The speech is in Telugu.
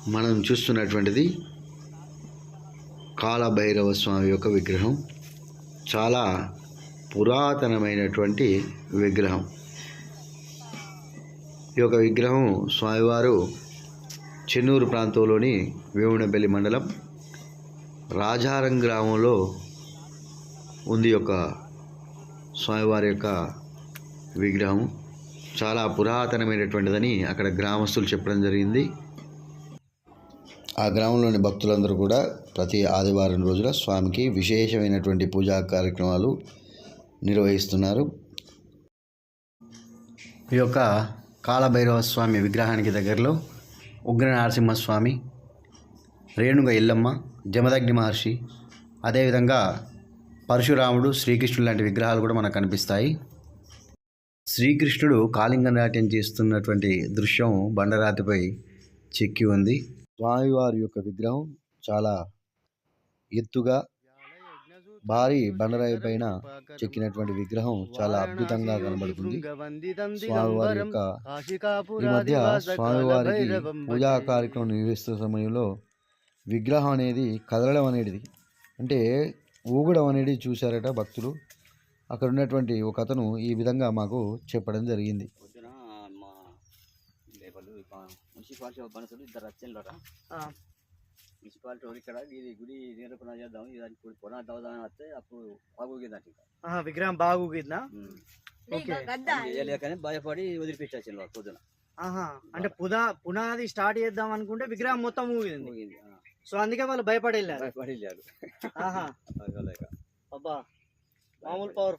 మనం చూస్తున్నటువంటిది కాలభైరవ స్వామి యొక్క విగ్రహం. చాలా పురాతనమైనటువంటి విగ్రహం. ఈ యొక్క విగ్రహం స్వామివారు చెన్నూరు ప్రాంతంలోని వేమునపల్లి మండలం రాజారం గ్రామంలో ఉంది. యొక్క స్వామివారి యొక్క విగ్రహం చాలా పురాతనమైనటువంటిదని అక్కడ గ్రామస్తులు చెప్పడం జరిగింది. ఆ గ్రామంలోని భక్తులందరూ కూడా ప్రతి ఆదివారం రోజున స్వామికి విశేషమైనటువంటి పూజా కార్యక్రమాలు నిర్వహిస్తున్నారు. ఈ యొక్క కాలభైరవ స్వామి విగ్రహానికి దగ్గరలో ఉగ్ర నరసింహస్వామి, రేణుగ ఎల్లమ్మ, జమదగ్ని మహర్షి, అదేవిధంగా పరశురాముడు, శ్రీకృష్ణుడు లాంటి విగ్రహాలు కూడా మనకు కనిపిస్తాయి. శ్రీకృష్ణుడు కాళింగ నాట్యం చేస్తున్నటువంటి దృశ్యం బండరాతిపై చెక్కి ఉంది. స్వామివారి యొక్క విగ్రహం చాలా ఎత్తుగా భారీ బండరాయి పైన చెక్కినటువంటి విగ్రహం చాలా అద్భుతంగా కనబడుతుంది. స్వామివారి యొక్క ఈ మధ్య స్వామివారికి పూజా కార్యక్రమం నిర్వహిస్తున్న సమయంలో విగ్రహం అనేది కదలడం అనేది అంటే ఊగడం అనేది చూశారట భక్తులు. అక్కడ ఉన్నటువంటి ఒక అతను ఈ విధంగా మాకు చెప్పడం జరిగింది. మున్సిపాలిటీ మనుషులు ఇద్దరు వచ్చిండ్రట. మున్సిపాలిటీ ఇక్కడ ఇది గుడి నిరూపణ చేద్దాం, దానికి పునాది అవుదామని వస్తే అప్పుడు బాగుందంట. విగ్రహం బాగుందా? చేయలేకనే భయపడి వదిలిపెట్టేసిండ్రు పొద్దున. అంటే పునాది స్టార్ట్ చేద్దాం అనుకుంటే విగ్రహం మొత్తం ఊగింది. సో అందుకే వాళ్ళు భయపడి వెళ్ళారు. భయపడి వెళ్ళారు. అబ్బా, మామూలు పవర్.